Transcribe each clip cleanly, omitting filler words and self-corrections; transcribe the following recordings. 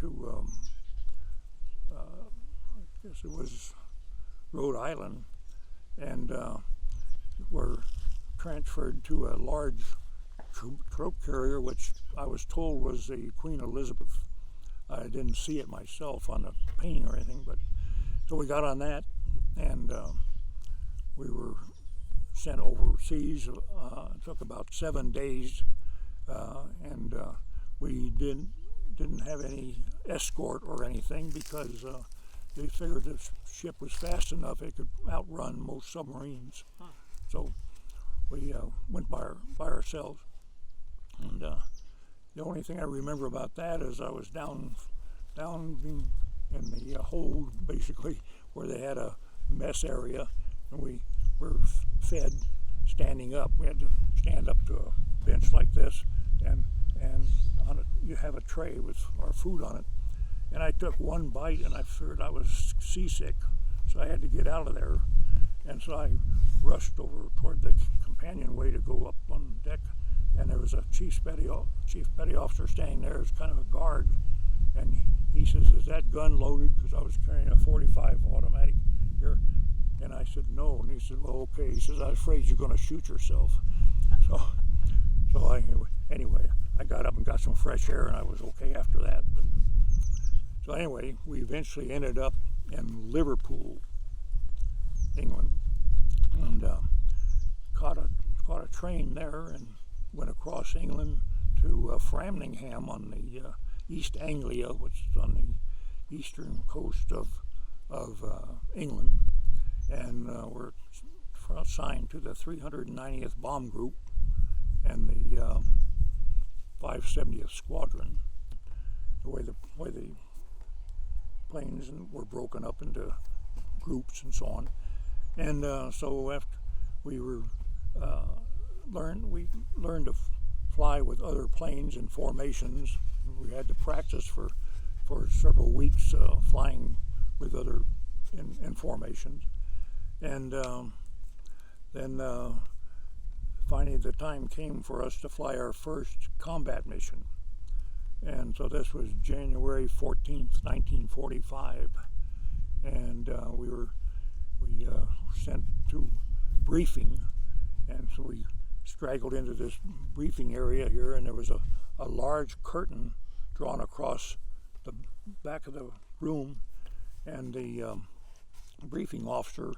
to, I guess it was Rhode Island, and were transferred to a large troop carrier, which I was told was the Queen Elizabeth. I didn't see it myself on the painting or anything, but so we got on that, and we were sent overseas. It took about 7 days, and we didn't have any escort or anything because they figured the ship was fast enough it could outrun most submarines. So we went by ourselves, and the only thing I remember about that is I was down in the hold, basically, where they had a mess area, and we were fed standing up. We had to stand up to a bench like this, and on it you have a tray with our food on it. And I took one bite, and I figured I was seasick, so I had to get out of there. And so I rushed over toward the companionway to go up on deck, and there was a chief petty officer standing there as kind of a guard, and he says, "Is that gun loaded?" Because I was carrying a .45 automatic here, and I said no, and he said, "Well, okay." He says, "I was afraid you're going to shoot yourself." Anyway, I got up and got some fresh air, and I was okay after that. So anyway, we eventually ended up in Liverpool, England, and caught a train there and went across England to Framlingham on the East Anglia, which is on the eastern coast of England, and we're assigned to the 390th Bomb Group and the 570th Squadron. The way the planes were broken up into groups and so on, and so after we learned to fly with other planes in formations. We had to practice for several weeks flying with other in formations, and then finally the time came for us to fly our first combat mission. And so this was January 14th, 1945, and we sent to briefing, and so we straggled into this briefing area here, and there was a large curtain drawn across the back of the room, and the briefing officer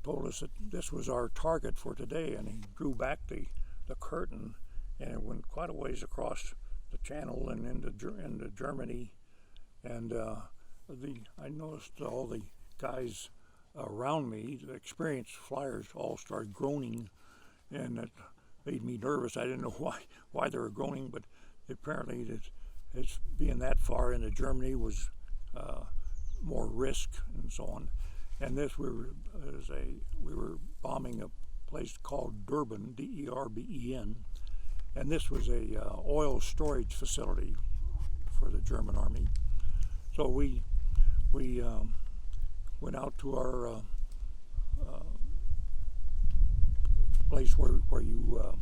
told us that this was our target for today, and he drew back the curtain, and it went quite a ways across the channel and into Germany, and I noticed all the guys around me, the experienced flyers, all started groaning, and it made me nervous. I didn't know why they were groaning, but apparently it's being that far into Germany was more risk and so on. And this we were bombing a place called Durban, D-E-R-B-E-N, and this was a oil storage facility for the German army. So we went out to our place where you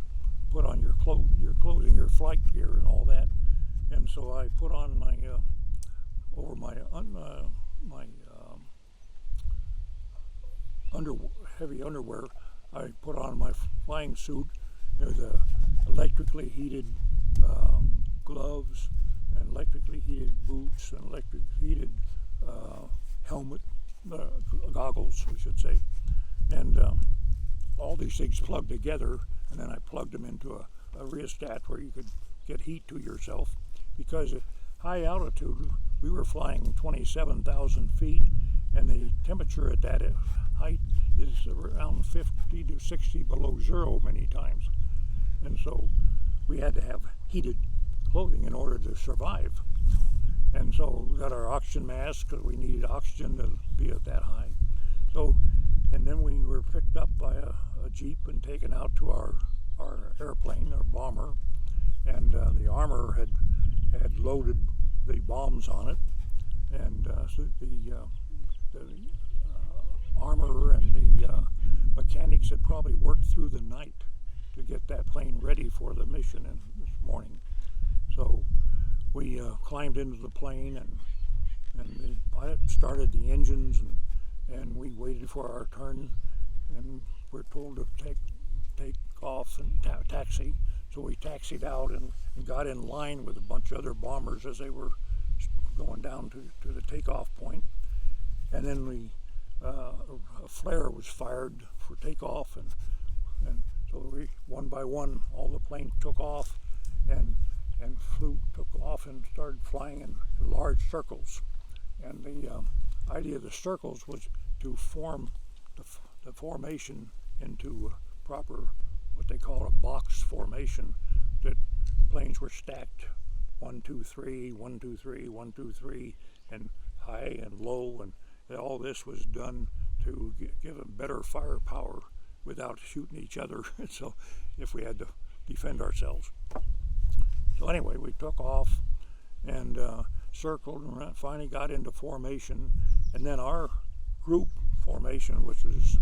put on your clothing, your flight gear, and all that. And so I put on my over my heavy underwear. I put on my flying suit. There's electrically heated gloves, and electrically heated boots, and electrically heated helmet, goggles, I should say, and all these things plugged together, and then I plugged them into a rheostat where you could get heat to yourself, because at high altitude, we were flying 27,000 feet, and the temperature at that height is around 50 to 60 below zero many times, and so we had to have heated clothing in order to survive. And so we got our oxygen mask because we needed oxygen to be at that high. So, and then we were picked up by a jeep and taken out to our airplane, our bomber, and the armor had loaded the bombs on it, and so the armor and the mechanics had probably worked through the night to get that plane ready for the mission this morning. So we climbed into the plane, and the pilot started the engines, and we waited for our turn, and we're told to take off and taxi. So we taxied out and got in line with a bunch of other bombers as they were going down to the takeoff point. And then a flare was fired for takeoff, and so we, one by one, all the planes took off and took off and started flying in large circles. And the idea of the circles was to form the formation into a proper, what they call a box formation, that planes were stacked 1, 2, 3, 1, 2, 3, 1, 2, 3, and high and low, and all this was done to give them better firepower without shooting each other. So if we had to defend ourselves. So anyway, we took off and circled and finally got into formation, and then our group formation, which is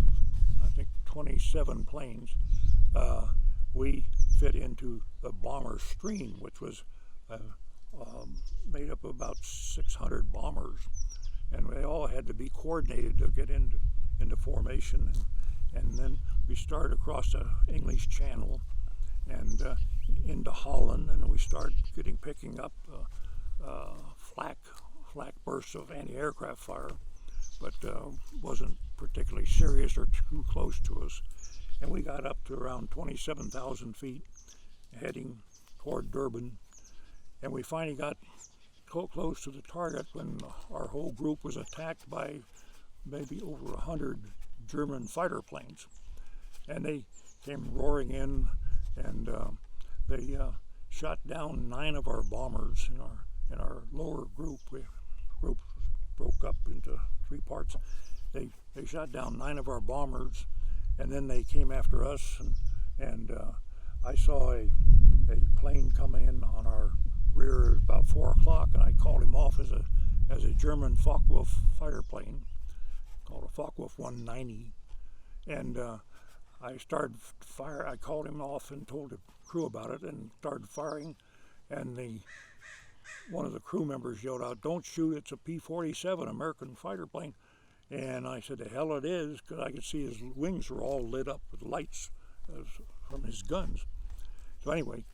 I think 27 planes, we fit into the bomber stream, which was made up of about 600 bombers, and they all had to be coordinated to get into formation, and then we started across the English Channel and into Holland, and we started picking up flak bursts of anti-aircraft fire, but wasn't particularly serious or too close to us. And we got up to around 27,000 feet, heading toward Durban, and we finally got close to the target when our whole group was attacked by maybe over 100 German fighter planes, and they came roaring in, and they shot down 9 of our bombers in our lower group. Group broke up into 3 parts. They shot down 9 of our bombers, and then they came after us, and I saw a plane come in on our rear at about 4 o'clock, and I called him off as a German Focke-Wulf fighter plane called a Focke-Wulf 190, and I started fire. I called him off and told the crew about it, and started firing, and one of the crew members yelled out, "Don't shoot, it's a P-47 American fighter plane." And I said, "The hell it is," because I could see his wings were all lit up with lights from his guns. So anyway,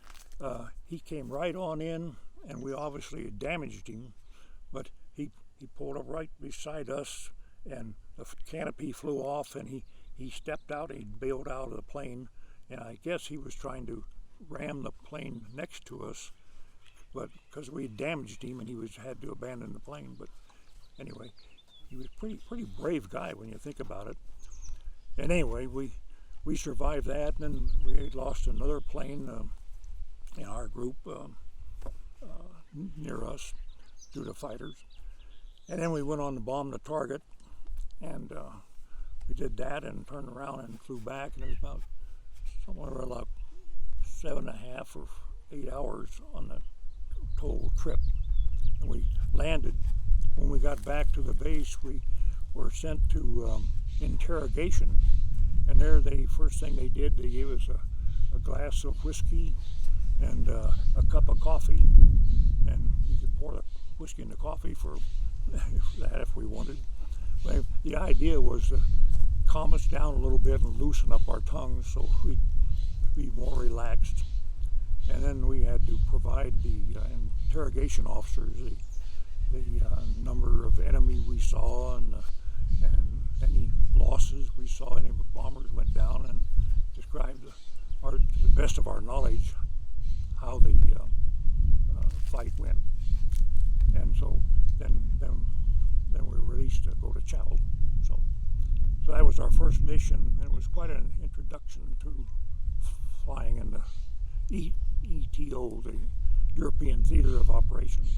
he came right on in, and we obviously damaged him, but he pulled up right beside us, and the canopy flew off, and he stepped out, he bailed out of the plane, and I guess he was trying to ram the plane next to us, but because we damaged him, and he had to abandon the plane. But anyway, he was pretty brave guy when you think about it. And anyway, we survived that, and then we lost another plane in our group near us due to fighters. And then we went on to bomb the target, and we did that and turned around and flew back, and it was about somewhere around like 7.5 or 8 hours on the total trip. And we landed. When we got back to the base, we were sent to interrogation, and there first thing they did, they gave us a glass of whiskey and a cup of coffee, and you could pour the whiskey in the coffee for that if we wanted. But the idea was to calm us down a little bit and loosen up our tongues so we'd be more relaxed. And then we had to provide the interrogation officers the number of enemy we saw, and any losses we saw, any of the bombers went down, and described to the best of our knowledge how the fight went. And so then we were released to go to Chow. So that was our first mission, and it was quite an introduction to flying in the ETO, the European Theater of Operations.